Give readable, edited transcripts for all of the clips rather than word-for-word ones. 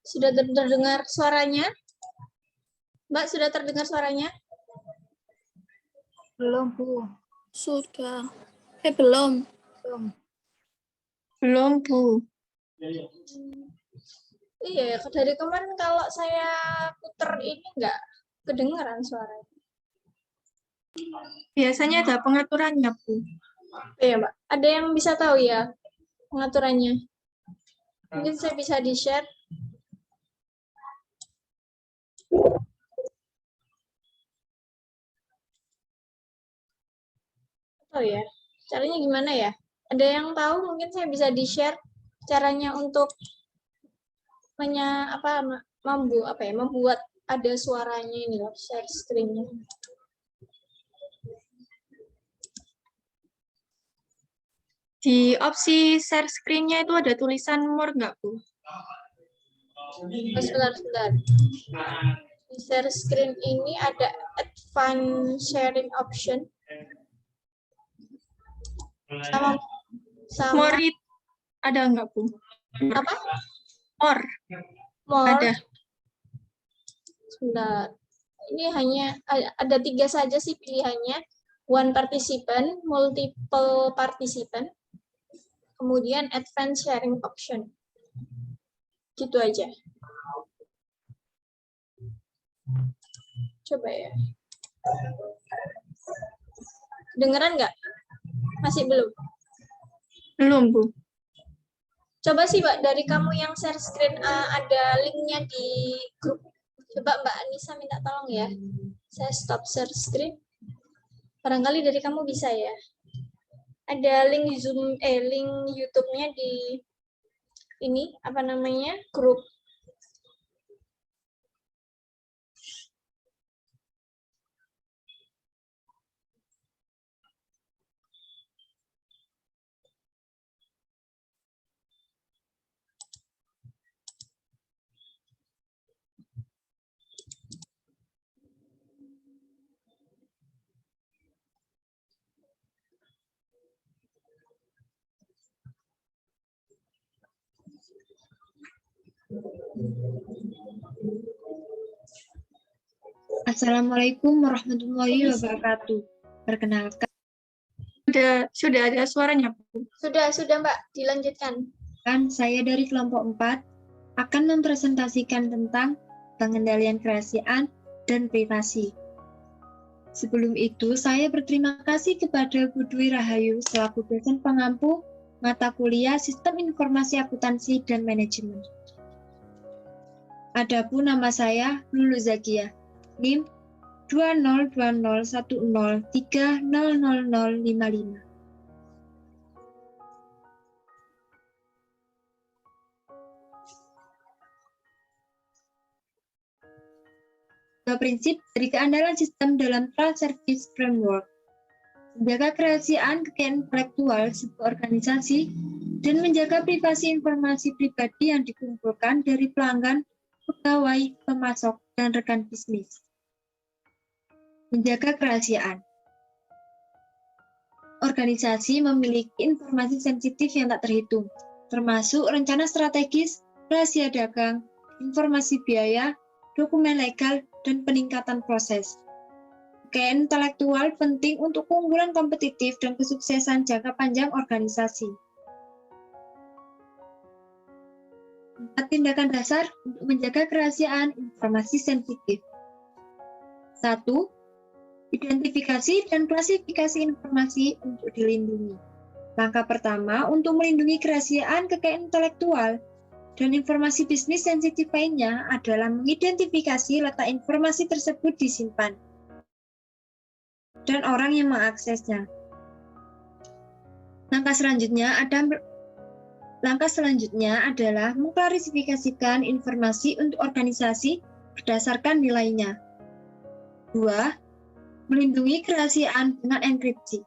Sudah terdengar suaranya? Mbak, sudah terdengar suaranya? Belum, Bu. Sudah. Belum. Belum. Belum, Bu. Iya, dari kemarin kalau saya puter ini nggak kedengaran suaranya. Biasanya ada pengaturannya, Bu. Iya, Mbak. Ada yang bisa tahu ya pengaturannya? Mungkin saya bisa di-share. Oh ya, caranya gimana ya? Ada yang tahu? Mungkin saya bisa di-share caranya untuk membuat ada suaranya ini loh, share screen-nya. Di opsi share screen-nya itu ada tulisan more nggak, Bu? Oh, sebentar. Di share screen ini ada advanced sharing option. Sama More ada nggak, Bu? apa? More. More. Ada. Sebentar. Ini hanya ada 3 saja sih pilihannya. One participant, multiple participant, kemudian advanced sharing option. Gitu aja. Coba ya. Dengeran nggak? Masih belum? Belum, Bu. Coba sih, Mbak, dari kamu yang share screen ada linknya di grup. Coba Mbak Anissa minta tolong ya. Saya stop share screen. Barangkali dari kamu bisa ya. Ada link Zoom, link YouTube-nya di ini, apa namanya, grup. Assalamualaikum warahmatullahi wabarakatuh. Perkenalkan, Sudah ada suaranya, Bu. Sudah Mbak, dilanjutkan. saya dari kelompok 4 akan mempresentasikan tentang pengendalian kerahasiaan dan privasi. Sebelum itu, saya berterima kasih kepada Bu Dwi Rahayu selaku dosen pengampu mata kuliah Sistem Informasi Akuntansi dan Manajemen. Adapun nama saya Lulu Zakia, NIM 2020103000055. Dua prinsip dari keandalan sistem dalam Trust Service Framework: menjaga kerahasiaan kekayaan intelektual sebuah organisasi dan menjaga privasi informasi pribadi yang dikumpulkan dari pelanggan, pegawai, pemasok, dan rekan bisnis. Menjaga kerahasiaan. Organisasi memiliki informasi sensitif yang tak terhitung, termasuk rencana strategis, rahasia dagang, informasi biaya, dokumen legal, dan peningkatan proses. Kekayaan intelektual penting untuk keunggulan kompetitif dan kesuksesan jangka panjang organisasi. 4 tindakan dasar untuk menjaga kerahasiaan informasi sensitif. 1. Identifikasi dan klasifikasi informasi untuk dilindungi. Langkah pertama untuk melindungi kerahasiaan kekayaan intelektual dan informasi bisnis sensitif lainnya adalah mengidentifikasi letak informasi tersebut disimpan dan orang yang mengaksesnya. Langkah selanjutnya adalah mengklasifikasikan informasi untuk organisasi berdasarkan nilainya. 2. Melindungi kerahasiaan dengan enkripsi.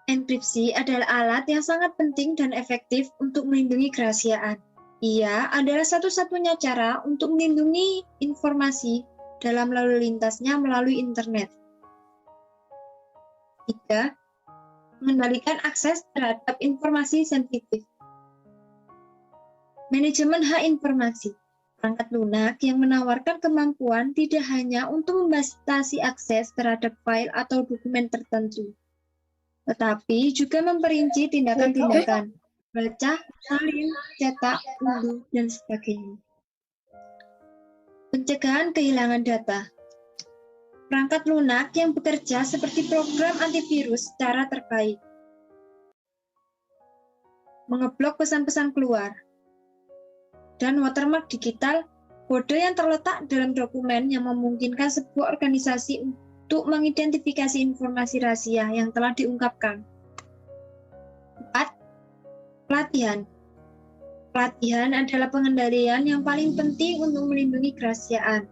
Enkripsi adalah alat yang sangat penting dan efektif untuk melindungi kerahasiaan. Ia adalah satu-satunya cara untuk melindungi informasi dalam lalu lintasnya melalui internet. 3. Mengendalikan akses terhadap informasi sensitif. Manajemen hak informasi. Perangkat lunak yang menawarkan kemampuan tidak hanya untuk membatasi akses terhadap file atau dokumen tertentu, tetapi juga memperinci tindakan-tindakan, baca, salin, cetak, unduh, dan sebagainya. Pencegahan kehilangan data. Perangkat lunak yang bekerja seperti program antivirus secara terbaik. Mengeblok pesan-pesan keluar. Dan watermark digital, kode yang terletak dalam dokumen yang memungkinkan sebuah organisasi untuk mengidentifikasi informasi rahasia yang telah diungkapkan. 4. Pelatihan. Pelatihan adalah pengendalian yang paling penting untuk melindungi kerahasiaan.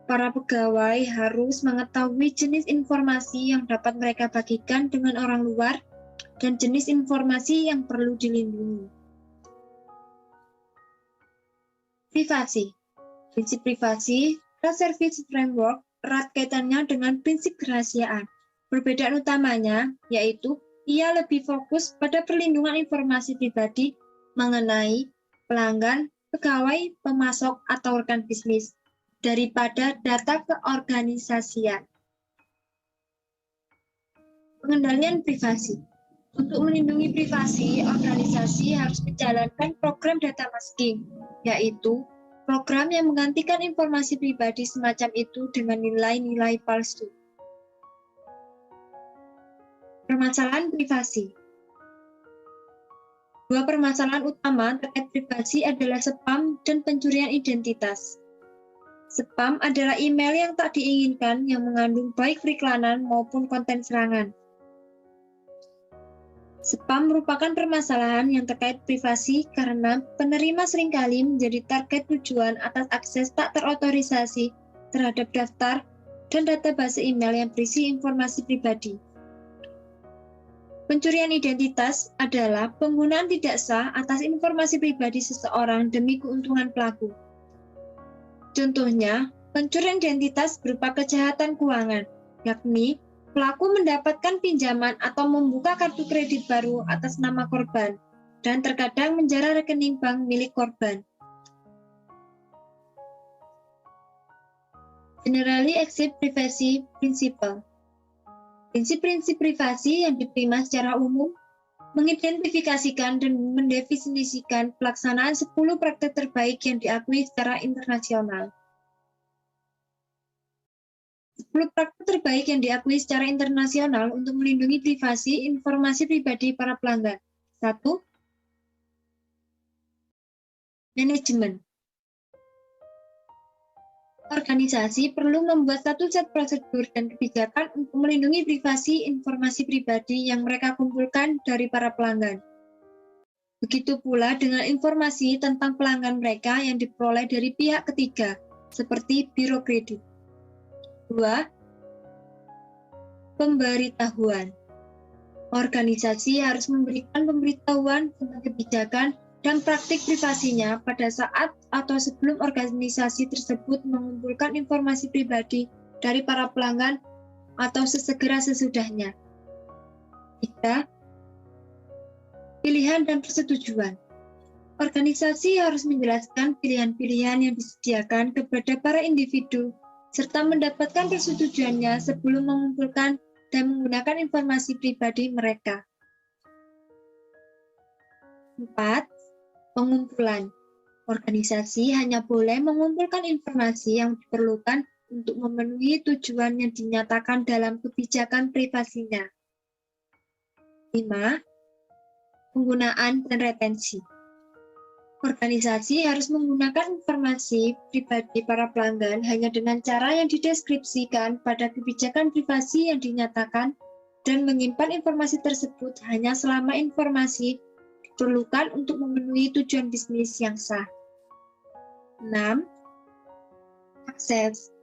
Para pegawai harus mengetahui jenis informasi yang dapat mereka bagikan dengan orang luar dan jenis informasi yang perlu dilindungi. Privasi. Prinsip privasi, Trust Service Framework erat kaitannya dengan prinsip kerahasiaan. Perbedaan utamanya yaitu ia lebih fokus pada perlindungan informasi pribadi mengenai pelanggan, pegawai, pemasok, atau rekan bisnis daripada data keorganisasian. Pengendalian privasi. Untuk melindungi privasi, organisasi harus menjalankan program data masking, yaitu program yang menggantikan informasi pribadi semacam itu dengan nilai-nilai palsu. Permasalahan privasi. Dua permasalahan utama terkait privasi adalah spam dan pencurian identitas. Spam adalah email yang tak diinginkan yang mengandung baik periklanan maupun konten serangan. Spam merupakan permasalahan yang terkait privasi karena penerima seringkali menjadi target tujuan atas akses tak terotorisasi terhadap daftar dan database email yang berisi informasi pribadi. Pencurian identitas adalah penggunaan tidak sah atas informasi pribadi seseorang demi keuntungan pelaku. Contohnya, pencurian identitas berupa kejahatan keuangan, yakni pelaku mendapatkan pinjaman atau membuka kartu kredit baru atas nama korban, dan terkadang menjarah rekening bank milik korban. Generally Accepted Privacy Principle. Prinsip-prinsip privasi yang diterima secara umum mengidentifikasikan dan mendefinisikan pelaksanaan 10 praktek terbaik yang diakui secara internasional. 10 praktek terbaik yang diakui secara internasional untuk melindungi privasi informasi pribadi para pelanggan. 1. Manajemen. Organisasi perlu membuat satu set prosedur dan kebijakan untuk melindungi privasi informasi pribadi yang mereka kumpulkan dari para pelanggan. Begitu pula dengan informasi tentang pelanggan mereka yang diperoleh dari pihak ketiga, seperti biro kredit. 2. Pemberitahuan. Organisasi harus memberikan pemberitahuan tentang kebijakan dan praktik privasinya pada saat atau sebelum organisasi tersebut mengumpulkan informasi pribadi dari para pelanggan atau sesegera sesudahnya. 3. Pilihan dan persetujuan. Organisasi harus menjelaskan pilihan-pilihan yang disediakan kepada para individu serta mendapatkan persetujuannya sebelum mengumpulkan dan menggunakan informasi pribadi mereka. 4. Pengumpulan. Organisasi hanya boleh mengumpulkan informasi yang diperlukan untuk memenuhi tujuan yang dinyatakan dalam kebijakan privasinya. 5. Penggunaan dan retensi. Organisasi harus menggunakan informasi pribadi para pelanggan hanya dengan cara yang dideskripsikan pada kebijakan privasi yang dinyatakan dan menyimpan informasi tersebut hanya selama informasi diperlukan untuk memenuhi tujuan bisnis yang sah. 6. Akses.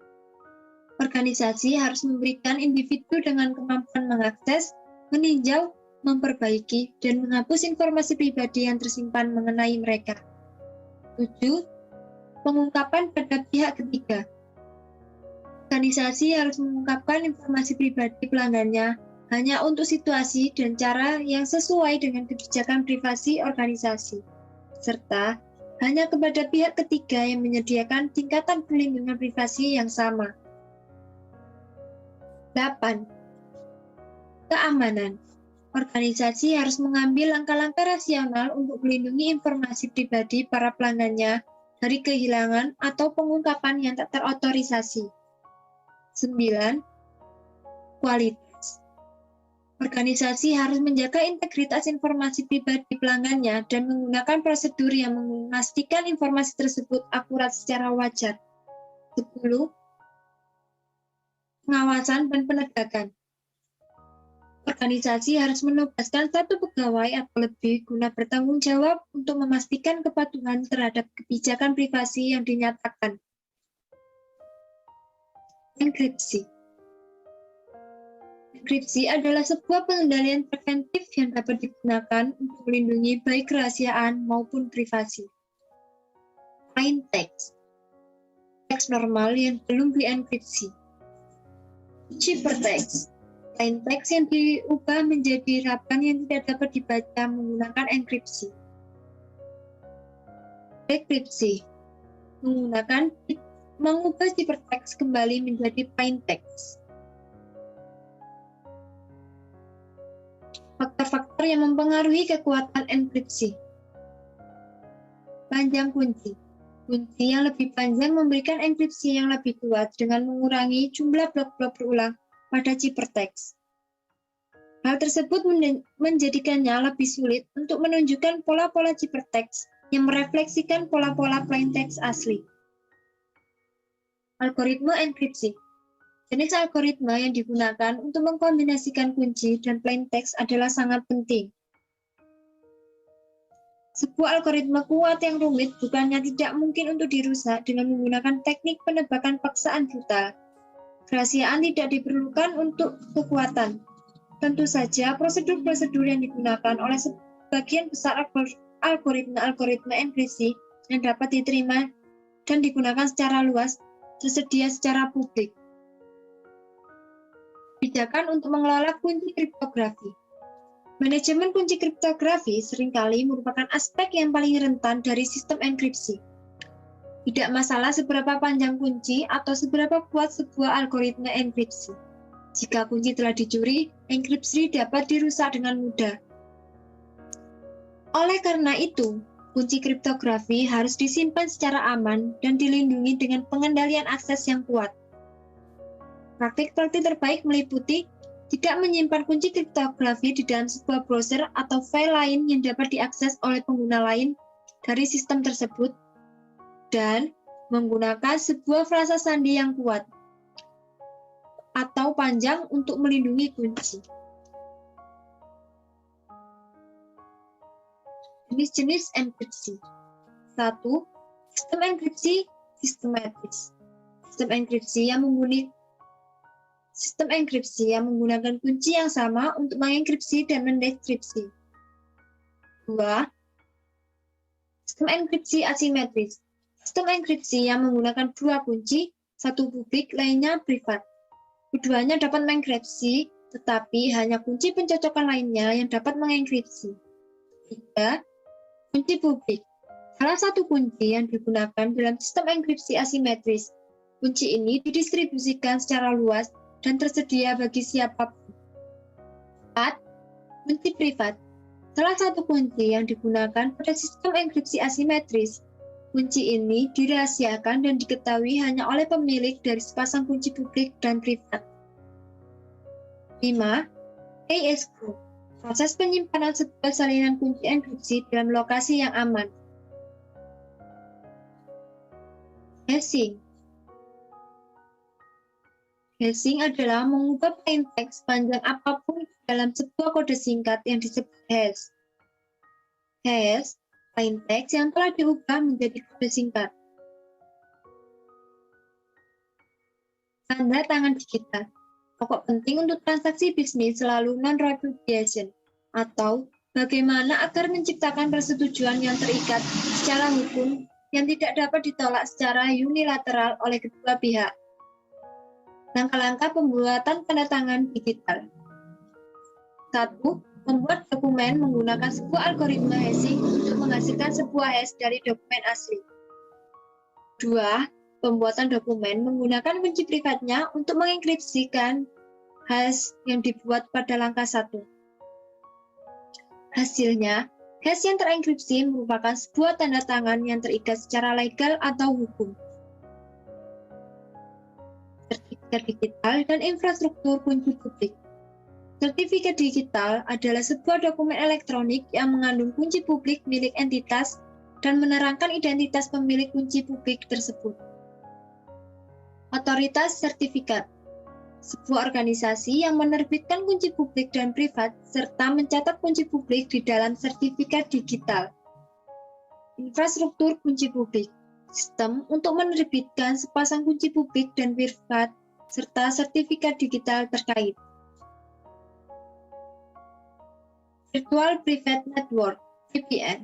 Organisasi harus memberikan individu dengan kemampuan mengakses, meninjau, memperbaiki, dan menghapus informasi pribadi yang tersimpan mengenai mereka. 7. Pengungkapan pada pihak ketiga. Organisasi harus mengungkapkan informasi pribadi pelanggannya hanya untuk situasi dan cara yang sesuai dengan kebijakan privasi organisasi, serta hanya kepada pihak ketiga yang menyediakan tingkatan perlindungan privasi yang sama. 8. Keamanan. Organisasi harus mengambil langkah-langkah rasional untuk melindungi informasi pribadi para pelanggannya dari kehilangan atau pengungkapan yang tak terotorisasi. 9. Kualitas. Organisasi harus menjaga integritas informasi pribadi pelanggannya dan menggunakan prosedur yang memastikan informasi tersebut akurat secara wajar. 10. Pengawasan dan penegakan. Organisasi harus menugaskan satu pegawai atau lebih guna bertanggung jawab untuk memastikan kepatuhan terhadap kebijakan privasi yang dinyatakan. Enkripsi. Enkripsi adalah sebuah pengendalian preventif yang dapat digunakan untuk melindungi baik kerahasiaan maupun privasi. Plain text. Teks normal yang belum dienkripsi. Ciphertext. Plain text yang diubah menjadi harapan yang tidak dapat dibaca menggunakan enkripsi. Dekripsi. Mengubah ciphertext kembali menjadi plain text. Faktor-faktor yang mempengaruhi kekuatan enkripsi. Panjang kunci. Kunci yang lebih panjang memberikan enkripsi yang lebih kuat dengan mengurangi jumlah blok-blok berulang pada ciphertext. Hal tersebut menjadikannya lebih sulit untuk menunjukkan pola-pola ciphertext yang merefleksikan pola-pola plain text asli. Algoritma enkripsi. Jenis algoritma yang digunakan untuk mengkombinasikan kunci dan plain text adalah sangat penting. Sebuah algoritma kuat yang rumit bukannya tidak mungkin untuk dirusak dengan menggunakan teknik penebakan paksaan brutal. Kerahasiaan tidak diperlukan untuk kekuatan. Tentu saja, prosedur-prosedur yang digunakan oleh sebagian besar algoritma enkripsi yang dapat diterima dan digunakan secara luas tersedia secara publik. Kebijakan untuk mengelola kunci kriptografi. Manajemen kunci kriptografi seringkali merupakan aspek yang paling rentan dari sistem enkripsi. Tidak masalah seberapa panjang kunci atau seberapa kuat sebuah algoritma enkripsi. Jika kunci telah dicuri, enkripsi dapat dirusak dengan mudah. Oleh karena itu, kunci kriptografi harus disimpan secara aman dan dilindungi dengan pengendalian akses yang kuat. Praktik-praktik terbaik meliputi tidak menyimpan kunci kriptografi di dalam sebuah browser atau file lain yang dapat diakses oleh pengguna lain dari sistem tersebut, dan menggunakan sebuah frasa sandi yang kuat atau panjang untuk melindungi kunci. Jenis-jenis enkripsi. 1. Sistem enkripsi sistematis. Sistem enkripsi yang menggunakan kunci yang sama untuk mengenkripsi dan mendekripsi. 2. Sistem enkripsi asimetris. Sistem enkripsi yang menggunakan dua kunci, satu publik, lainnya privat. Keduanya dapat mengenkripsi, tetapi hanya kunci pencocokan lainnya yang dapat mengenkripsi. 3. Kunci publik. Salah satu kunci yang digunakan dalam sistem enkripsi asimetris. Kunci ini didistribusikan secara luas dan tersedia bagi siapapun. 4. Kunci privat. Salah satu kunci yang digunakan pada sistem enkripsi asimetris. Kunci ini dirahasiakan dan diketahui hanya oleh pemilik dari sepasang kunci publik dan privat. 5. AES group. Proses penyimpanan sebuah salinan kunci enkripsi dalam lokasi yang aman. Hashing. Hashing adalah mengubah plain text panjang apapun dalam sebuah kode singkat yang disebut hash. Hash, plain text yang telah diubah menjadi kode singkat. Tanda tangan digital. Pokok penting untuk transaksi bisnis selalu non-repudiation, atau bagaimana agar menciptakan persetujuan yang terikat secara hukum yang tidak dapat ditolak secara unilateral oleh kedua pihak. Langkah-langkah pembuatan tanda tangan digital. 1. Membuat dokumen menggunakan sebuah algoritma hashing untuk menghasilkan sebuah hash dari dokumen asli. 2. Pembuatan dokumen menggunakan kunci privatnya untuk mengenkripsikan hash yang dibuat pada langkah 1. Hasilnya, hash yang terenkripsi merupakan sebuah tanda tangan yang terikat secara legal atau hukum. Sertifikat digital dan infrastruktur kunci publik. Sertifikat digital adalah sebuah dokumen elektronik yang mengandung kunci publik milik entitas dan menerangkan identitas pemilik kunci publik tersebut. Otoritas sertifikat. Sebuah organisasi yang menerbitkan kunci publik dan privat serta mencatat kunci publik di dalam sertifikat digital. Infrastruktur kunci publik. Sistem untuk menerbitkan sepasang kunci publik dan privat serta sertifikat digital terkait. Virtual Private Network (VPN)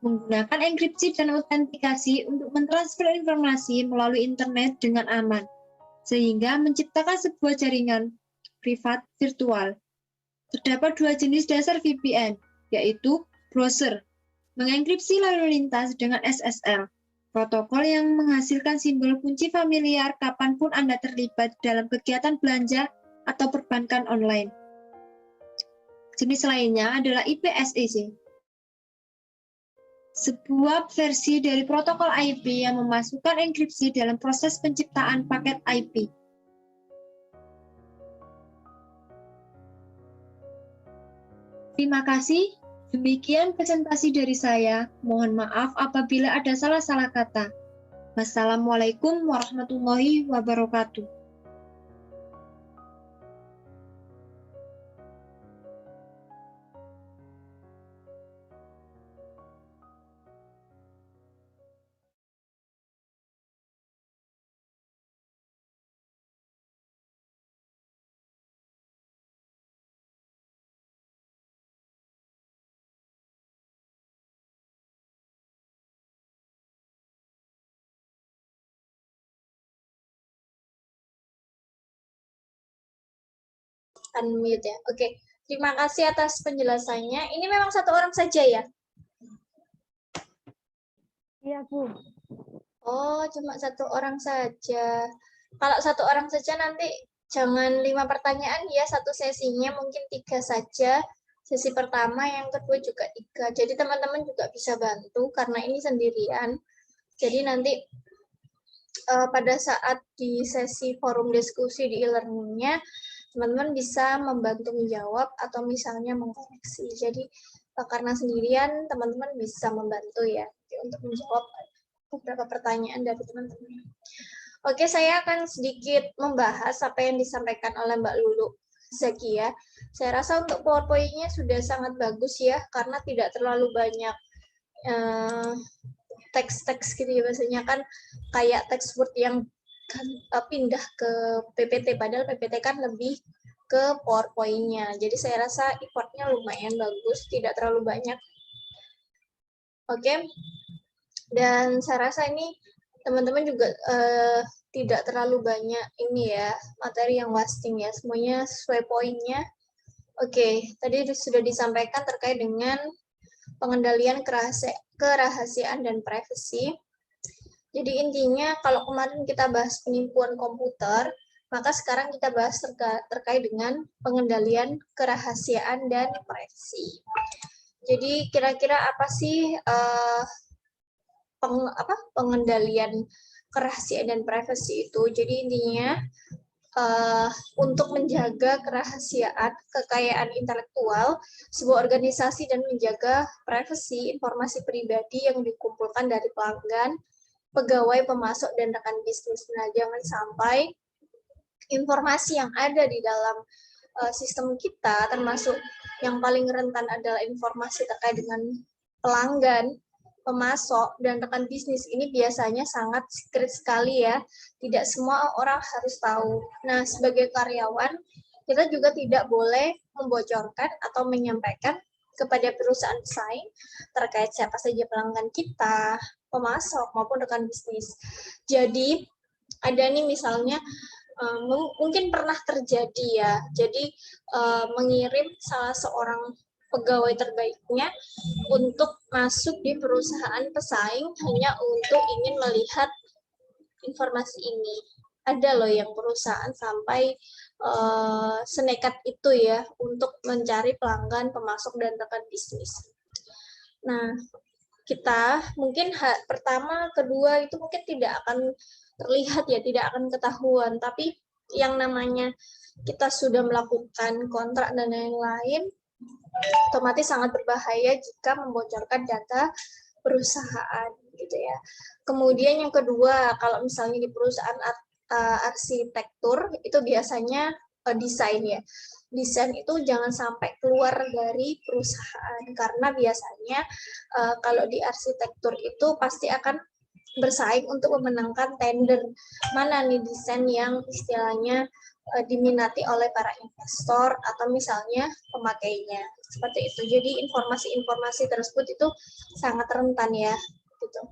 menggunakan enkripsi dan autentikasi untuk mentransfer informasi melalui internet dengan aman, sehingga menciptakan sebuah jaringan privat virtual. Terdapat 2 jenis dasar VPN, yaitu browser, mengenkripsi lalu lintas dengan SSL, protokol yang menghasilkan simbol kunci familiar kapanpun Anda terlibat dalam kegiatan belanja atau perbankan online. Jenis lainnya adalah IPsec, sebuah versi dari protokol IP yang memasukkan enkripsi dalam proses penciptaan paket IP. Terima kasih. Demikian presentasi dari saya. Mohon maaf apabila ada salah-salah kata. Wassalamualaikum warahmatullahi wabarakatuh. Unmute ya. Oke, terima kasih atas penjelasannya. Ini memang 1 orang saja ya? Iya, Bu. Oh, cuma 1 orang saja. Kalau 1 orang saja nanti jangan 5 pertanyaan ya, 1 sesinya mungkin 3 saja. Sesi pertama, yang kedua juga 3. Jadi teman-teman juga bisa bantu karena ini sendirian. Jadi nanti pada saat di sesi forum diskusi di e-learning-nya, teman-teman bisa membantu menjawab atau misalnya mengkoreksi. Jadi karena sendirian, teman-teman bisa membantu ya untuk menjawab beberapa pertanyaan dari teman-teman. Oke, saya akan sedikit membahas apa yang disampaikan oleh Mbak Lulu Zakia. Saya rasa untuk PowerPoint-nya sudah sangat bagus ya, karena tidak terlalu banyak teks-teks gitu ya, biasanya kan kayak teks Word yang pindah ke PPT, padahal PPT kan lebih ke PowerPoint-nya. Jadi saya rasa effortnya lumayan bagus, tidak terlalu banyak. Oke, dan saya rasa ini teman-teman juga tidak terlalu banyak ini ya, materi yang wasting ya, semuanya sesuai poinnya. Oke, tadi sudah disampaikan terkait dengan pengendalian kerahasiaan dan privasi. Jadi intinya kalau kemarin kita bahas penipuan komputer, maka sekarang kita bahas terkait dengan pengendalian kerahasiaan dan privasi. Jadi kira-kira apa sih pengendalian kerahasiaan dan privasi itu? Jadi intinya untuk menjaga kerahasiaan, kekayaan intelektual sebuah organisasi dan menjaga privasi informasi pribadi yang dikumpulkan dari pelanggan, pegawai, pemasok, dan rekan bisnis. Nah, jangan sampai informasi yang ada di dalam sistem kita, termasuk yang paling rentan adalah informasi terkait dengan pelanggan, pemasok, dan rekan bisnis. Ini biasanya sangat secret sekali ya. Tidak semua orang harus tahu. Nah, sebagai karyawan, kita juga tidak boleh membocorkan atau menyampaikan kepada perusahaan pesaing terkait siapa saja pelanggan kita, pemasok, maupun rekan bisnis. Jadi, ada nih misalnya mungkin pernah terjadi ya. Jadi mengirim salah seorang pegawai terbaiknya untuk masuk di perusahaan pesaing hanya untuk ingin melihat informasi ini. Ada loh yang perusahaan sampai senekat itu ya untuk mencari pelanggan, pemasok, dan rekan bisnis. Nah, kita mungkin pertama, kedua itu mungkin tidak akan terlihat ya, tidak akan ketahuan. Tapi yang namanya kita sudah melakukan kontrak dan lain-lain, otomatis sangat berbahaya jika membocorkan data perusahaan gitu ya. Kemudian yang kedua, kalau misalnya di perusahaan arsitektur itu biasanya desain ya. Desain itu jangan sampai keluar dari perusahaan karena biasanya kalau di arsitektur itu pasti akan bersaing untuk memenangkan tender mana nih desain yang istilahnya diminati oleh para investor atau misalnya pemakainya seperti itu. Jadi informasi-informasi tersebut itu sangat rentan ya gitu.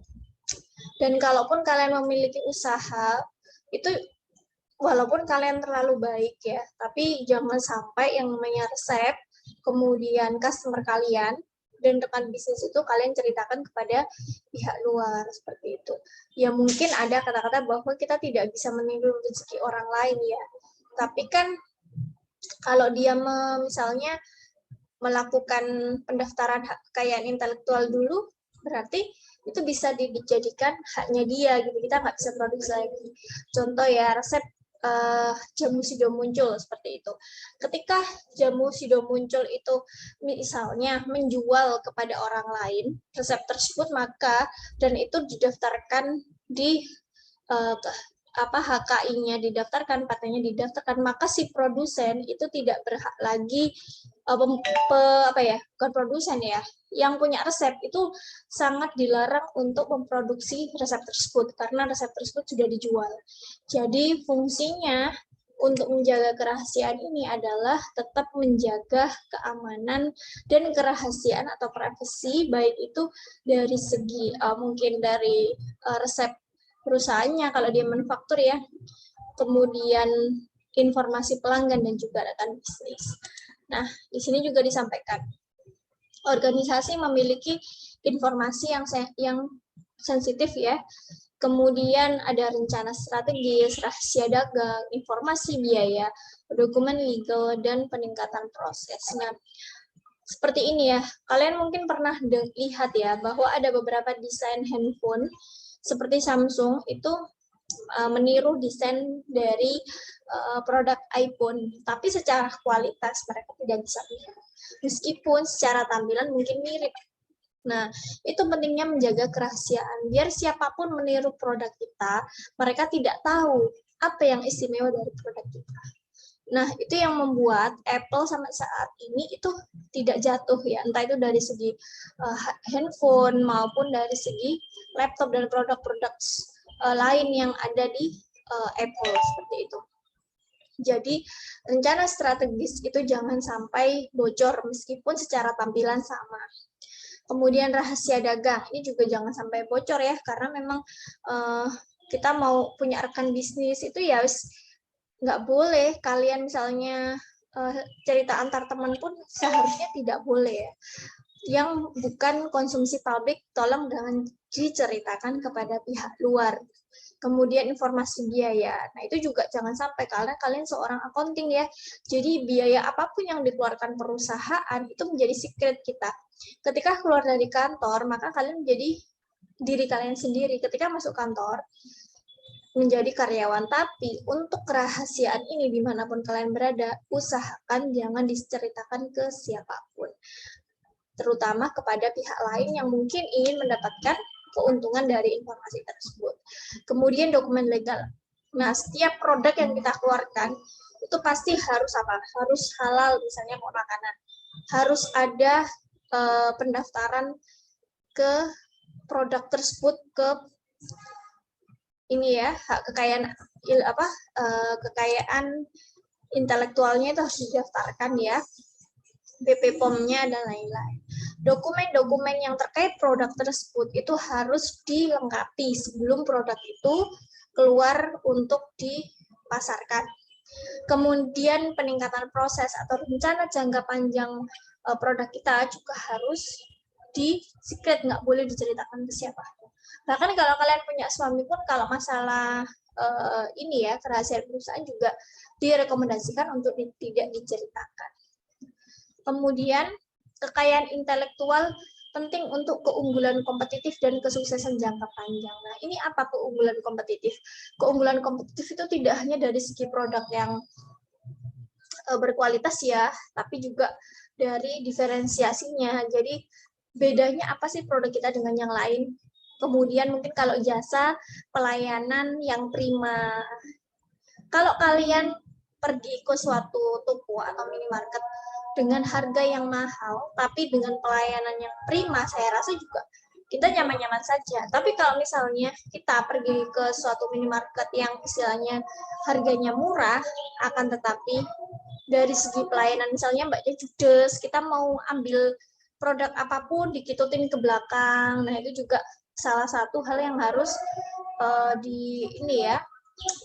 Dan kalaupun kalian memiliki usaha itu walaupun kalian terlalu baik ya, tapi jangan sampai yang namanya resep, kemudian customer kalian, dan rekan bisnis itu kalian ceritakan kepada pihak luar, seperti itu. Ya mungkin ada kata-kata bahwa kita tidak bisa meniru rezeki orang lain ya, tapi kan kalau dia misalnya melakukan pendaftaran hak kekayaan intelektual dulu, berarti itu bisa dijadikan haknya dia gitu, kita nggak bisa produksi lagi. Contoh ya, resep jamu sido muncul seperti itu. Ketika jamu sido muncul itu misalnya menjual kepada orang lain resep tersebut, maka dan itu didaftarkan di HKI-nya didaftarkan, patentnya didaftarkan, maka si produsen itu tidak berhak lagi bukan produsen ya, yang punya resep itu sangat dilarang untuk memproduksi resep tersebut karena resep tersebut sudah dijual. Jadi fungsinya untuk menjaga kerahasiaan ini adalah tetap menjaga keamanan dan kerahasiaan atau privasi, baik itu dari segi mungkin dari resep perusahaannya kalau dia manufaktur ya, kemudian informasi pelanggan dan juga rekan bisnis. Nah, di sini juga disampaikan organisasi memiliki informasi yang sensitif ya. Kemudian ada rencana strategis, rahasia dagang, informasi biaya, dokumen legal, dan peningkatan proses. Nah, seperti ini ya, kalian mungkin pernah lihat ya bahwa ada beberapa desain handphone seperti Samsung itu meniru desain dari produk iPhone, tapi secara kualitas mereka tidak bisa lihat. Meskipun secara tampilan mungkin mirip. Nah, itu pentingnya menjaga kerahasiaan. Biar siapapun meniru produk kita, mereka tidak tahu apa yang istimewa dari produk kita. Nah, itu yang membuat Apple sampai saat ini itu tidak jatuh ya, entah itu dari segi handphone maupun dari segi laptop dan produk-produk lain yang ada di Apple seperti itu. Jadi rencana strategis itu jangan sampai bocor meskipun secara tampilan sama. Kemudian rahasia dagang ini juga jangan sampai bocor ya, karena memang kita mau punya rekan bisnis itu ya nggak boleh kalian misalnya cerita antar teman pun seharusnya tidak boleh ya. Yang bukan konsumsi publik tolong jangan diceritakan kepada pihak luar. Kemudian informasi biaya. Nah, itu juga jangan sampai karena kalian seorang accounting ya. Jadi biaya apapun yang dikeluarkan perusahaan itu menjadi secret kita. Ketika keluar dari kantor, maka kalian menjadi diri kalian sendiri. Ketika masuk kantor, menjadi karyawan. Tapi untuk kerahasiaan ini dimanapun kalian berada, usahakan jangan diceritakan ke siapapun. Terutama kepada pihak lain yang mungkin ingin mendapatkan keuntungan dari informasi tersebut. Kemudian dokumen legal. Nah, setiap produk yang kita keluarkan itu pasti harus apa? Harus halal, misalnya mau makanan. Harus ada pendaftaran ke produk tersebut ke ini ya, hak kekayaan kekayaan intelektualnya itu harus didaftarkan ya. BP POM-nya dan lain-lain. Dokumen-dokumen yang terkait produk tersebut itu harus dilengkapi sebelum produk itu keluar untuk pasarkan. Kemudian peningkatan proses atau rencana jangka panjang produk kita juga harus di secret, nggak boleh diceritakan ke siapa. Bahkan kalau kalian punya suami pun kalau masalah ini ya kerahasiaan perusahaan juga direkomendasikan untuk tidak diceritakan. Kemudian kekayaan intelektual penting untuk keunggulan kompetitif dan kesuksesan jangka panjang. Nah, ini apa keunggulan kompetitif? Keunggulan kompetitif itu tidak hanya dari segi produk yang berkualitas ya, tapi juga dari diferensiasinya. Jadi bedanya apa sih produk kita dengan yang lain? Kemudian mungkin kalau jasa, pelayanan yang prima. Kalau kalian pergi ke suatu toko atau minimarket dengan harga yang mahal, tapi dengan pelayanan yang prima, saya rasa juga kita nyaman-nyaman saja. Tapi kalau misalnya kita pergi ke suatu minimarket yang istilahnya harganya murah, akan tetapi dari segi pelayanan, misalnya mbaknya judes, kita mau ambil produk apapun dikitutin ke belakang, nah itu juga salah satu hal yang harus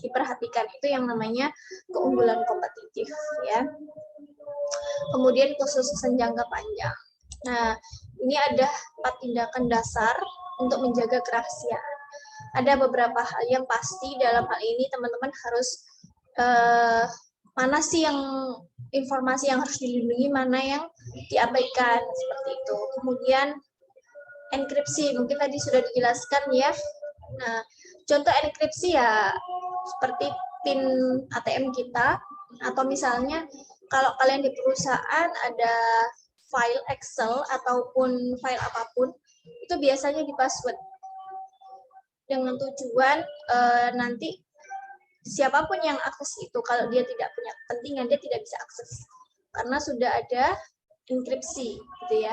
diperhatikan, itu yang namanya keunggulan kompetitif ya. Kemudian kesuksesan jangka panjang. Nah, ini ada 4 tindakan dasar untuk menjaga kerahasiaan. Ada beberapa hal yang pasti dalam hal ini teman-teman harus mana sih yang informasi yang harus dilindungi, mana yang diabaikan, seperti itu. Kemudian enkripsi, mungkin tadi sudah dijelaskan ya. Nah, contoh enkripsi ya seperti PIN ATM kita, atau misalnya kalau kalian di perusahaan ada file Excel ataupun file apapun, itu biasanya di password dengan tujuan nanti siapapun yang akses itu, kalau dia tidak punya kepentingan, dia tidak bisa akses karena sudah ada enkripsi gitu ya.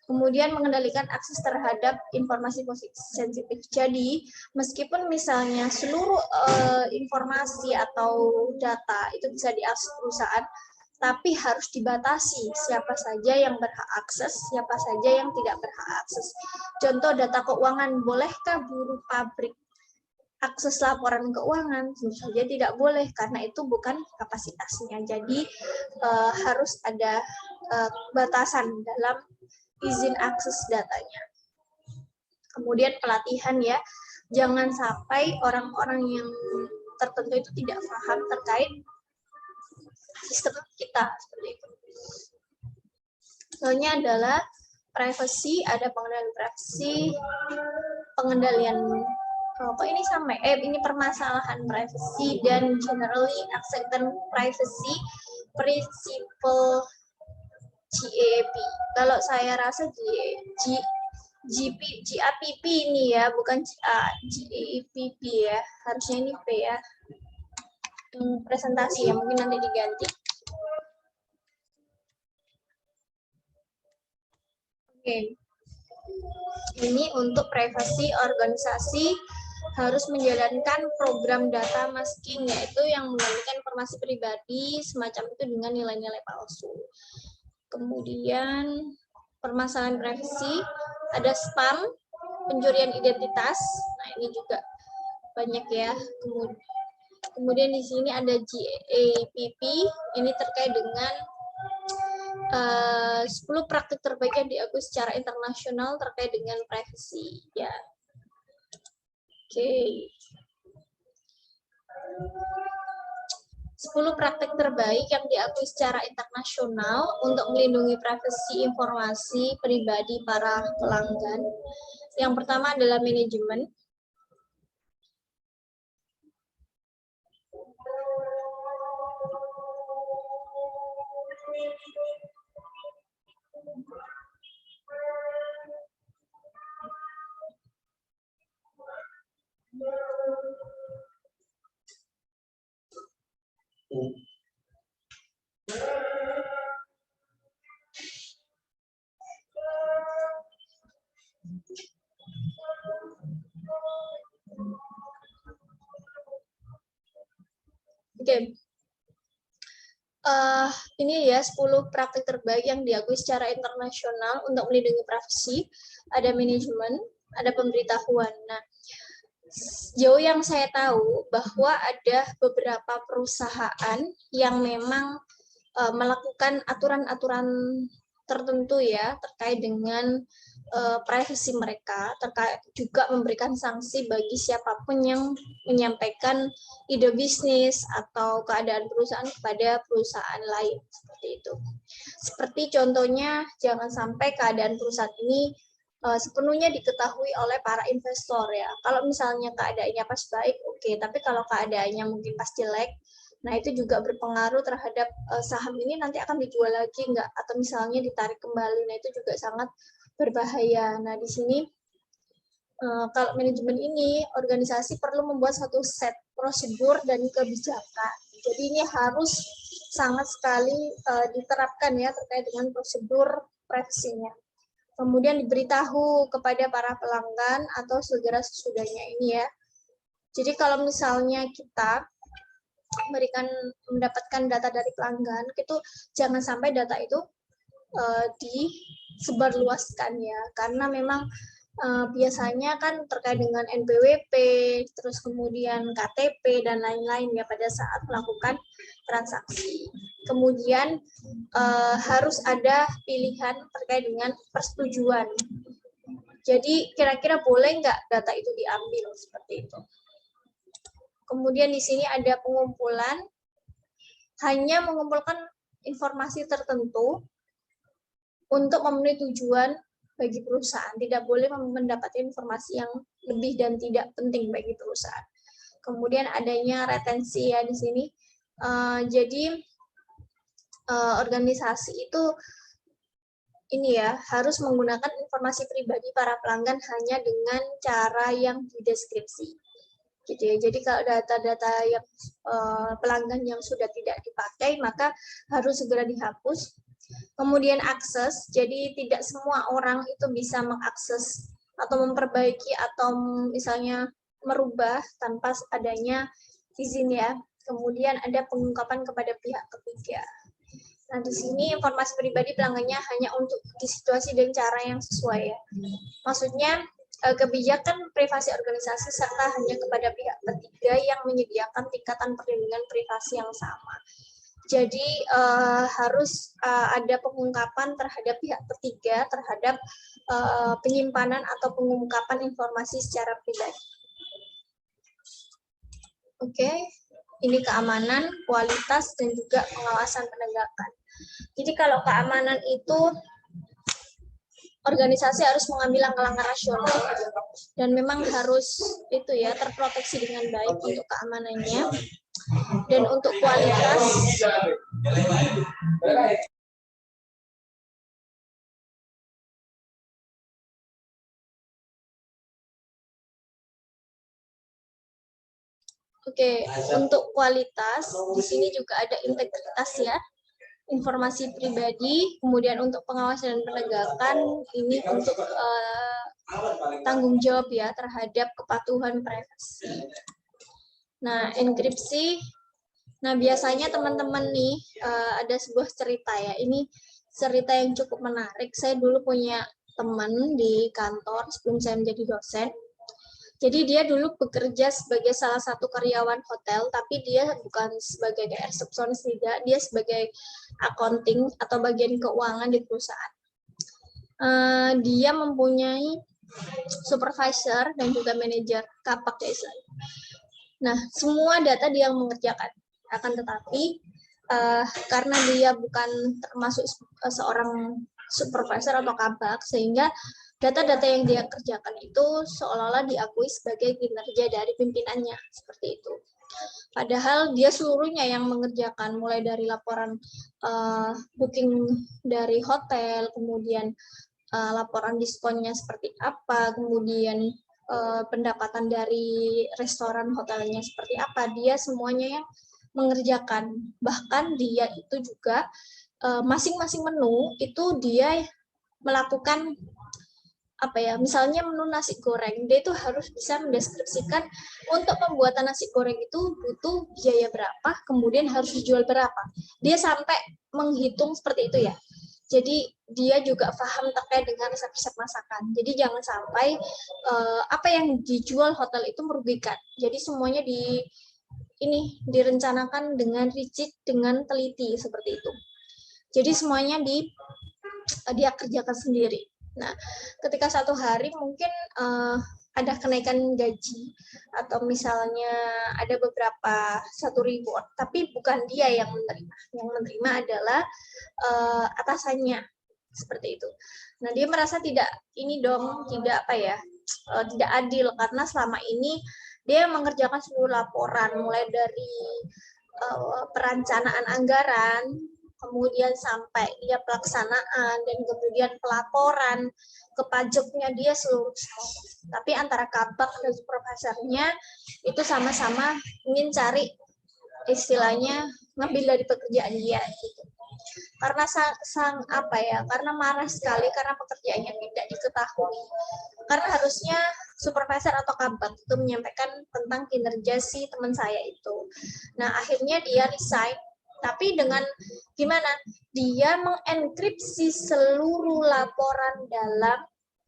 Kemudian mengendalikan akses terhadap informasi sensitif. Jadi meskipun misalnya seluruh informasi atau data itu bisa diakses perusahaan, tapi harus dibatasi siapa saja yang berhak akses, siapa saja yang tidak berhak akses. Contoh data keuangan, bolehkah buruh pabrik akses laporan keuangan? Tentu saja tidak boleh karena itu bukan kapasitasnya. Jadi harus ada batasan dalam izin akses datanya. Kemudian pelatihan ya, jangan sampai orang-orang yang tertentu itu tidak paham terkait sistem kita seperti itu. Soalnya adalah privacy, ada pengendalian privacy, pengendalian kok ini sama ini permasalahan privacy dan generally accepted privacy principle GAP. Kalau saya rasa GAPP ini ya, bukan GAPP ya, harusnya ini P ya. Presentasi ya, mungkin nanti diganti. Oke. Ini untuk privasi organisasi harus menjalankan program data masking, yaitu yang menggantikan informasi pribadi semacam itu dengan nilai-nilai palsu. Kemudian permasalahan privasi, ada spam, pencurian identitas. Nah, ini juga banyak ya. Kemudian di sini ada GAPP, ini terkait dengan 10 praktik terbaik yang diakui secara internasional terkait dengan privacy ya. Oke. 10 praktik terbaik yang diakui secara internasional untuk melindungi privasi informasi pribadi para pelanggan. Yang pertama adalah manajemen. Oke. Ini ya 10 praktik terbaik yang diakui secara internasional untuk melindungi privasi. Ada manajemen, ada pemberitahuan. Nah, Sejauh yang saya tahu bahwa ada beberapa perusahaan yang memang melakukan aturan-aturan tertentu ya terkait dengan privasi mereka, terkait juga memberikan sanksi bagi siapapun yang menyampaikan ide bisnis atau keadaan perusahaan kepada perusahaan lain seperti itu. Seperti contohnya jangan sampai keadaan perusahaan ini sepenuhnya diketahui oleh para investor ya. Kalau misalnya keadaannya pas baik, oke. Tapi kalau keadaannya mungkin pas jelek, nah itu juga berpengaruh terhadap saham ini nanti akan dijual lagi nggak? Atau misalnya ditarik kembali, nah itu juga sangat berbahaya. Nah di sini kalau manajemen ini, organisasi perlu membuat satu set prosedur dan kebijakan. Jadi ini harus sangat sekali diterapkan ya terkait dengan prosedur privasinya. Kemudian diberitahu kepada para pelanggan atau segera sesudahnya ini ya. Jadi kalau misalnya kita mendapatkan data dari pelanggan, itu jangan sampai data itu disebarluaskan ya, karena memang biasanya kan terkait dengan NPWP, terus kemudian KTP dan lain-lain ya pada saat melakukan transaksi. Kemudian harus ada pilihan terkait dengan persetujuan. Jadi kira-kira boleh nggak data itu diambil seperti itu. Kemudian di sini ada pengumpulan, hanya mengumpulkan informasi tertentu untuk memenuhi tujuan bagi perusahaan. Tidak boleh mendapatkan informasi yang lebih dan tidak penting bagi perusahaan. Kemudian adanya retensi ya di sini. Jadi organisasi itu ini ya harus menggunakan informasi pribadi para pelanggan hanya dengan cara yang dideskripsi. Gitu ya. Jadi kalau data-data yang pelanggan yang sudah tidak dipakai maka harus segera dihapus. Kemudian akses, jadi tidak semua orang itu bisa mengakses atau memperbaiki atau misalnya merubah tanpa adanya izin ya. Kemudian ada pengungkapan kepada pihak ketiga. Nah di sini informasi pribadi pelanggannya hanya untuk di situasi dan cara yang sesuai ya. Maksudnya kebijakan privasi organisasi serta hanya kepada pihak ketiga yang menyediakan tingkatan perlindungan privasi yang sama. Jadi harus ada pengungkapan terhadap pihak ketiga terhadap penyimpanan atau pengungkapan informasi secara pribadi. Oke, ini keamanan, kualitas, dan juga pengawasan penegakan. Jadi kalau keamanan itu organisasi harus mengambil langkah-langkah rasional dan memang harus itu ya terproteksi dengan baik untuk keamanannya. Dan untuk kualitas untuk kualitas di sini juga ada integritas ya. Informasi pribadi, kemudian untuk pengawasan dan penegakan ini untuk tanggung jawab ya terhadap kepatuhan privasi. Nah, enkripsi. Nah, biasanya teman-teman nih ada sebuah cerita ya. Ini cerita yang cukup menarik. Saya dulu punya teman di kantor sebelum saya menjadi dosen. Jadi dia dulu bekerja sebagai salah satu karyawan hotel, tapi dia bukan sebagai resepsionis tidak, dia sebagai accounting atau bagian keuangan di perusahaan. Dia mempunyai supervisor dan juga manajer kapak ya. Nah, semua data dia yang mengerjakan. Akan tetapi karena dia bukan termasuk seorang supervisor atau kabak, sehingga data-data yang dia kerjakan itu seolah-olah diakui sebagai kinerja dari pimpinannya, seperti itu. Padahal dia seluruhnya yang mengerjakan, mulai dari laporan booking dari hotel, kemudian laporan diskonnya seperti apa, kemudian pendapatan dari restoran hotelnya seperti apa, dia semuanya yang mengerjakan. Bahkan dia itu juga masing-masing menu itu dia melakukan apa ya, misalnya menu nasi goreng, dia itu harus bisa mendeskripsikan untuk pembuatan nasi goreng itu butuh biaya berapa, kemudian harus dijual berapa. Dia sampai menghitung seperti itu ya. Jadi dia juga paham terkait dengan resep-resep masakan. Jadi jangan sampai apa yang dijual hotel itu merugikan. Jadi semuanya direncanakan dengan rigid, dengan teliti seperti itu. Jadi semuanya dia kerjakan sendiri. Nah, ketika satu hari mungkin ada kenaikan gaji atau misalnya ada beberapa 1.000, tapi bukan dia yang menerima. Yang menerima adalah atasannya seperti itu. Nah, dia merasa tidak tidak adil karena selama ini dia mengerjakan seluruh laporan mulai dari perencanaan anggaran, kemudian sampai dia pelaksanaan, dan kemudian pelaporan ke pajaknya dia seluruh. Tapi antara kabak dan supervisornya itu sama-sama ingin cari istilahnya ngambil dari pekerjaan dia gitu. Karena karena marah sekali karena pekerjaannya tidak diketahui. Karena harusnya supervisor atau kabak itu menyampaikan tentang kinerja si teman saya itu. Nah, akhirnya dia resign. Tapi dengan gimana? Dia mengenkripsi seluruh laporan dalam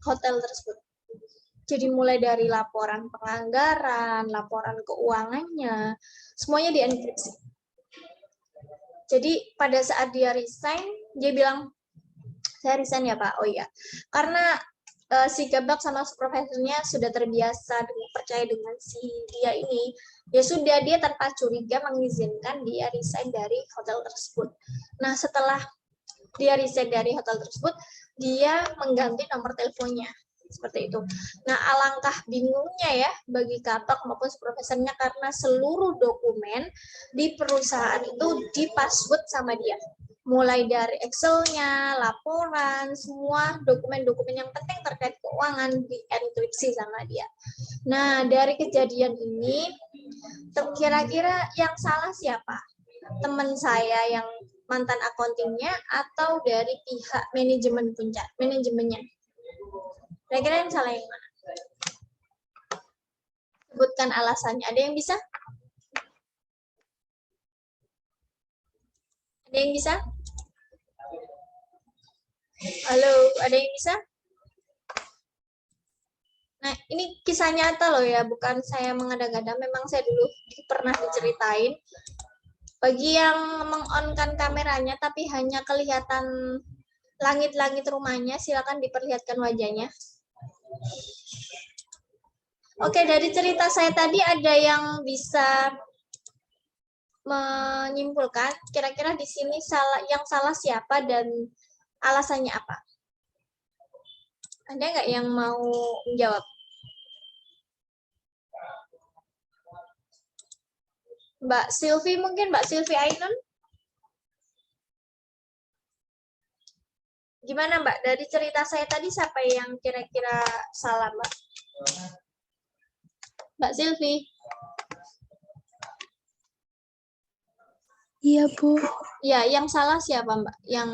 hotel tersebut. Jadi mulai dari laporan penganggaran, laporan keuangannya, semuanya dienkripsi. Jadi pada saat dia resign, dia bilang, saya resign ya Pak. Oh iya, karena si kabak sama supervisornya sudah terbiasa percaya dengan si dia ini, ya sudah dia tanpa curiga mengizinkan dia resign dari hotel tersebut. Nah, setelah dia resign dari hotel tersebut, dia mengganti nomor teleponnya seperti itu. Nah, alangkah bingungnya ya bagi kabak maupun supervisornya karena seluruh dokumen di perusahaan itu di-password sama dia. Mulai dari Excel-nya, laporan, semua dokumen-dokumen yang penting terkait keuangan dienkripsi sama dia. Nah, dari kejadian ini, kira-kira yang salah siapa? Teman saya yang mantan accounting-nya atau dari pihak manajemen puncak, manajemennya? Kira-kira yang salah yang mana? Sebutkan alasannya. Ada yang bisa? Ada yang bisa? Halo, ada yang bisa? Nah, ini kisah nyata loh ya, bukan saya mengada-ngada. Memang saya dulu pernah diceritain. Bagi yang meng-on-kan kameranya, tapi hanya kelihatan langit-langit rumahnya, silakan diperlihatkan wajahnya. Oke, dari cerita saya tadi ada yang bisa menyimpulkan kira-kira di sini yang salah siapa dan alasannya apa? Ada nggak yang mau menjawab? Mbak Silvi mungkin, Mbak Silvi Ainun? Gimana Mbak, dari cerita saya tadi siapa yang kira-kira salah Mbak? Mbak Silvi? Iya, Bu. Ya, yang salah siapa Mbak? Yang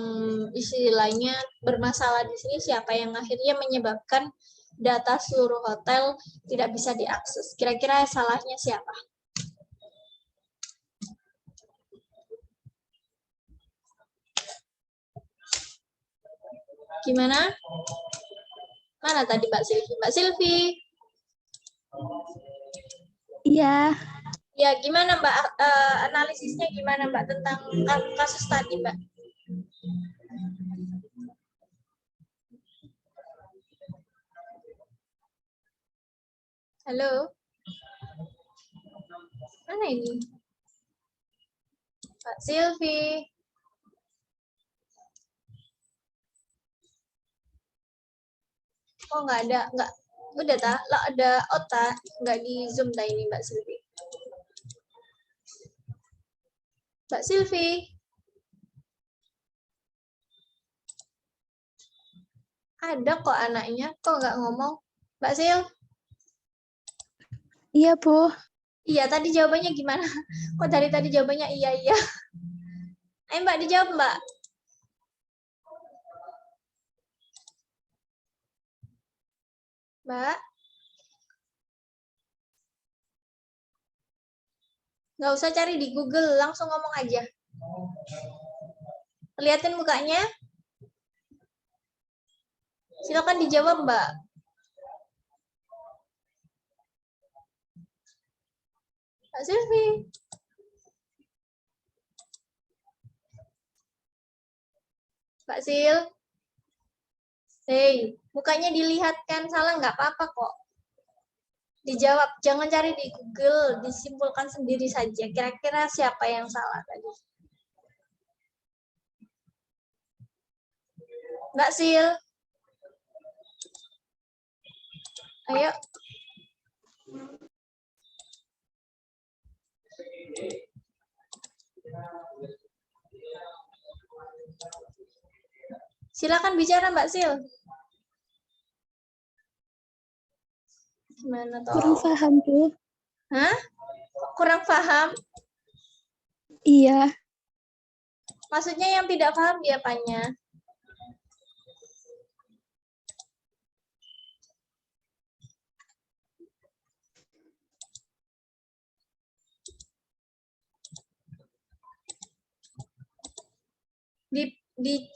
istilahnya bermasalah di sini siapa yang akhirnya menyebabkan data seluruh hotel tidak bisa diakses? Kira-kira salahnya siapa? Gimana? Mana tadi Mbak Silvi? Mbak Silvi? Iya. Ya, gimana Mbak? Analisisnya gimana Mbak tentang kasus tadi Mbak? Halo? Mana ini? Mbak Silvi? Oh, nggak ada. Nggak. Udah, tak? Lah, ada otak. Nggak di Zoom tak ini Mbak Silvi. Mbak Silvi? Ada kok anaknya. Kok nggak ngomong? Mbak Sil? Iya, Bu. Iya, tadi jawabannya gimana? Kok dari tadi jawabannya iya, iya. Ayo Mbak, dijawab Mbak. Mbak? Nggak usah cari di Google, langsung ngomong aja. Lihatin mukanya. Silakan dijawab, Mbak. Mbak Silvi. Mbak Sil. Hei, mukanya dilihatkan salah nggak apa-apa kok. Dijawab, jangan cari di Google, disimpulkan sendiri saja. Kira-kira siapa yang salah tadi? Mbak Sil. Ayo. Silakan bicara, Mbak Sil. Gimana toh? Kurang paham, Bu. Hah? Kurang paham? Iya. Maksudnya yang tidak paham di apanya?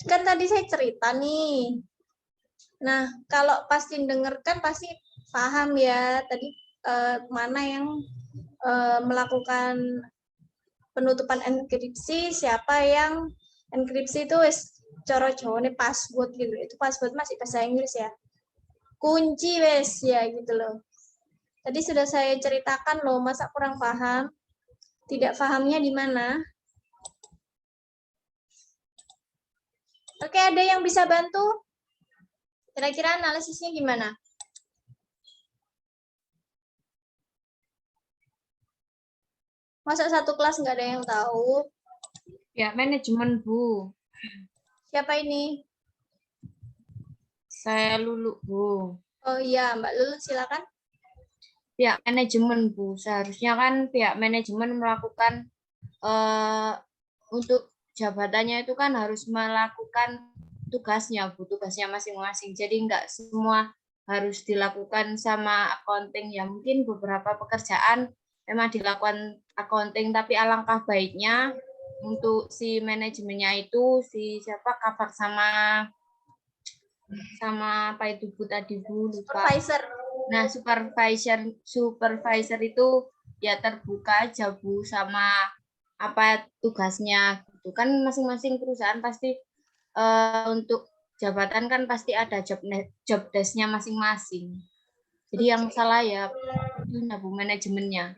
Kan tadi saya cerita nih. Nah, kalau pasti dengarkan pasti paham ya tadi mana yang melakukan penutupan enkripsi, siapa yang enkripsi itu cara Jawa password gitu. Itu password masih bahasa Inggris ya. Kunci wes ya gitu loh. Tadi sudah saya ceritakan loh, masa kurang paham? Tidak pahamnya di mana? Oke, ada yang bisa bantu? Kira-kira analisisnya gimana? Masa satu kelas nggak ada yang tahu? Ya, manajemen, Bu. Siapa ini? Saya Lulu, Bu. Oh iya, Mbak Lulu, silakan. Pihak manajemen, Bu. Seharusnya kan pihak manajemen melakukan untuk jabatannya itu kan harus melakukan tugasnya, Bu. Tugasnya masing-masing. Jadi nggak semua harus dilakukan sama accounting. Ya mungkin beberapa pekerjaan memang dilakukan accounting, tapi alangkah baiknya untuk si manajemennya itu si siapa Kabak sama apa itu Bu tadi Bu lupa. Supervisor. Nah, supervisor itu ya terbuka aja Bu sama apa tugasnya gitu kan masing-masing perusahaan pasti untuk jabatan kan pasti ada job desk-nya masing-masing. Jadi yang salah ya Bu manajemennya.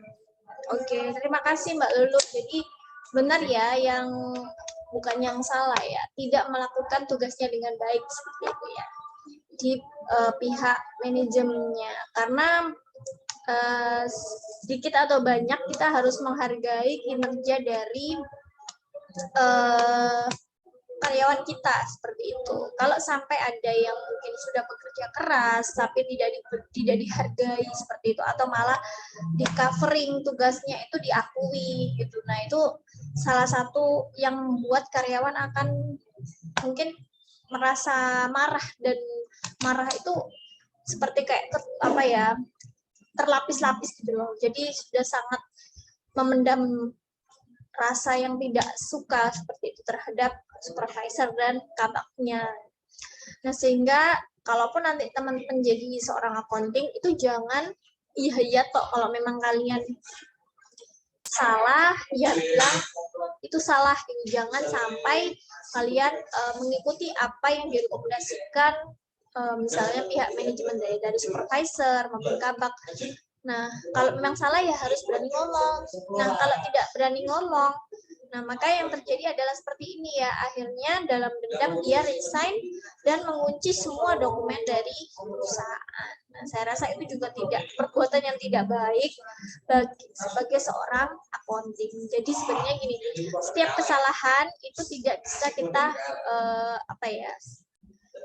Oke, terima kasih Mbak Lulu. Jadi benar ya yang bukan yang salah ya, tidak melakukan tugasnya dengan baik seperti itu ya di pihak manajemennya. Karena sedikit atau banyak kita harus menghargai kinerja dari karyawan kita seperti itu. Kalau sampai ada yang mungkin sudah bekerja keras tapi tidak dihargai seperti itu atau malah di covering tugasnya itu diakui gitu. Nah, itu salah satu yang membuat karyawan akan mungkin merasa marah, dan marah itu seperti kayak terlapis-lapis gitu loh. Jadi sudah sangat memendam rasa yang tidak suka seperti itu terhadap supervisor dan kabaknya. Nah, sehingga kalaupun nanti teman-teman jadi seorang accounting, itu jangan iya toh kalau memang kalian salah, ya bilang itu salah. Jangan sampai kalian mengikuti apa yang direkomendasikan misalnya pihak manajemen dari supervisor maupun kabak. Nah, kalau memang salah ya harus berani ngomong. Nah, kalau tidak berani ngomong, nah maka yang terjadi adalah seperti ini ya. Akhirnya dalam dendam dia resign dan mengunci semua dokumen dari perusahaan. Nah, saya rasa itu juga perbuatan yang tidak baik sebagai seorang accounting. Jadi sebenarnya gini, setiap kesalahan itu tidak bisa kita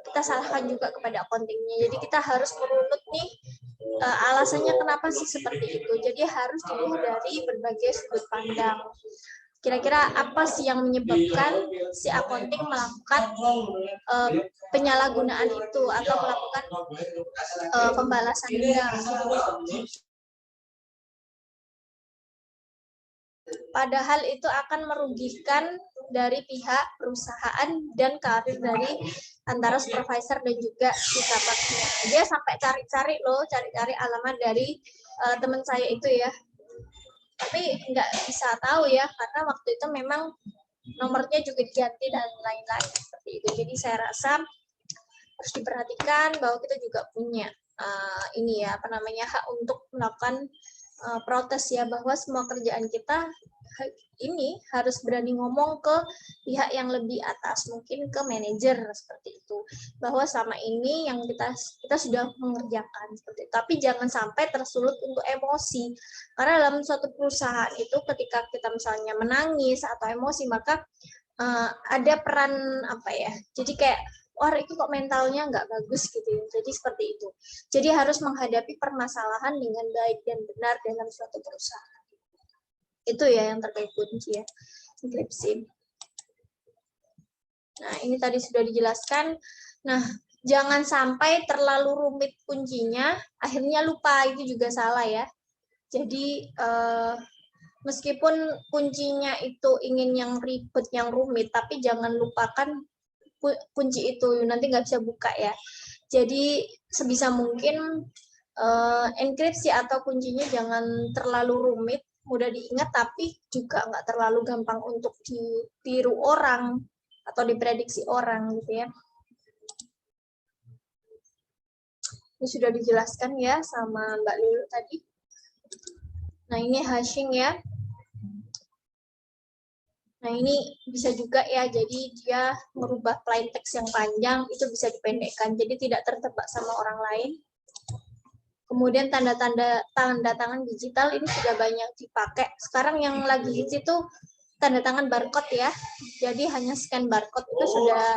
kita salahkan juga kepada accountingnya. Jadi kita harus merunut nih alasannya kenapa sih seperti itu. Jadi harus dilihat dari berbagai sudut pandang. Kira-kira apa sih yang menyebabkan si accounting melakukan penyalahgunaan itu atau melakukan pembalasan dendam. padahal itu akan merugikan dari pihak perusahaan dan karir dari antara supervisor dan juga si kapaknya. Dia sampai cari-cari alamat dari teman saya itu ya. Tapi nggak bisa tahu ya, karena waktu itu memang nomornya juga diganti dan lain-lain seperti itu. Jadi saya rasa harus diperhatikan bahwa kita juga punya ini ya, hak untuk melakukan protes ya, bahwa semua kerjaan kita ini harus berani ngomong ke pihak yang lebih atas, mungkin ke manajer seperti itu, bahwa selama ini yang kita sudah mengerjakan seperti itu. Tapi jangan sampai tersulut untuk emosi, karena dalam suatu perusahaan itu ketika kita misalnya menangis atau emosi, maka ada peran jadi kayak wah itu kok mentalnya nggak bagus gitu ya. Jadi seperti itu. Jadi harus menghadapi permasalahan dengan baik dan benar dalam suatu perusahaan. Itu ya yang terkait kunci ya, enkripsi. Nah, ini tadi sudah dijelaskan. Nah, jangan sampai terlalu rumit kuncinya, akhirnya lupa, itu juga salah ya. Jadi, meskipun kuncinya itu ingin yang ribet, yang rumit, tapi jangan lupakan kunci itu, nanti nggak bisa buka ya. Jadi, sebisa mungkin enkripsi atau kuncinya jangan terlalu rumit, mudah diingat, tapi juga nggak terlalu gampang untuk ditiru orang atau diprediksi orang gitu ya. Ini sudah dijelaskan ya sama Mbak Lulu tadi. Nah ini hashing ya. Nah ini bisa juga ya, jadi dia merubah plain text yang panjang itu bisa dipendekkan, jadi tidak tertebak sama orang lain. Kemudian tanda tangan digital ini sudah banyak dipakai. Sekarang yang lagi hits itu tanda tangan barcode ya. Jadi hanya scan barcode itu sudah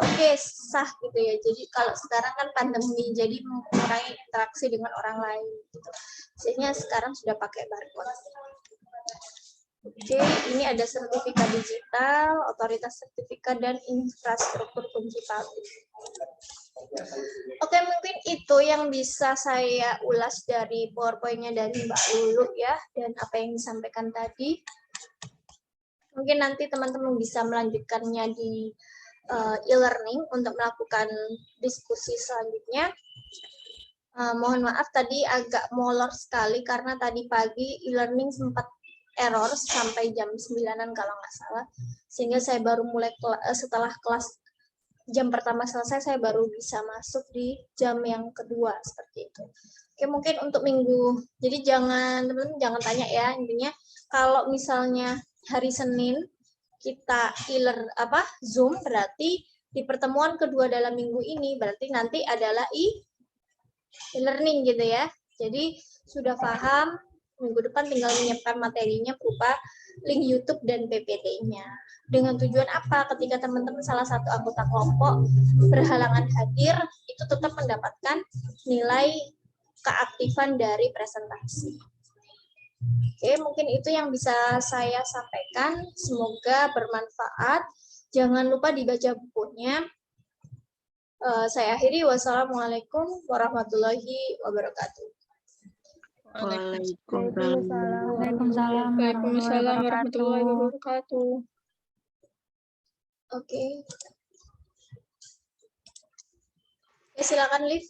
oke, sah gitu ya. Jadi kalau sekarang kan pandemi, jadi mengurangi interaksi dengan orang lain gitu. Sehingga sekarang sudah pakai barcode. Oke, ini ada sertifikat digital, otoritas sertifikat, dan infrastruktur kunci publik. Oke, mungkin itu yang bisa saya ulas dari PowerPoint-nya dari Mbak Lulu ya, dan apa yang disampaikan tadi. Mungkin nanti teman-teman bisa melanjutkannya di e-learning untuk melakukan diskusi selanjutnya. Mohon maaf tadi agak molor sekali karena tadi pagi e-learning sempat error sampai jam 9-an kalau nggak salah. Sehingga saya baru mulai setelah kelas jam pertama selesai, saya baru bisa masuk di jam yang kedua seperti itu. Oke, mungkin untuk minggu, jadi teman-teman jangan tanya ya, intinya kalau misalnya hari Senin kita Zoom, berarti di pertemuan kedua dalam minggu ini berarti nanti adalah e-learning gitu ya. Jadi sudah paham, minggu depan tinggal menyiapkan materinya berupa link YouTube dan PPT-nya. Dengan tujuan apa? Ketika teman-teman salah satu anggota kelompok berhalangan hadir, itu tetap mendapatkan nilai keaktifan dari presentasi. Oke, mungkin itu yang bisa saya sampaikan. Semoga bermanfaat. Jangan lupa dibaca bukunya. Saya akhiri. Wassalamualaikum warahmatullahi wabarakatuh. Waalaikumsalam warahmatullahi wabarakatuh. Oke. Silakan, Liv.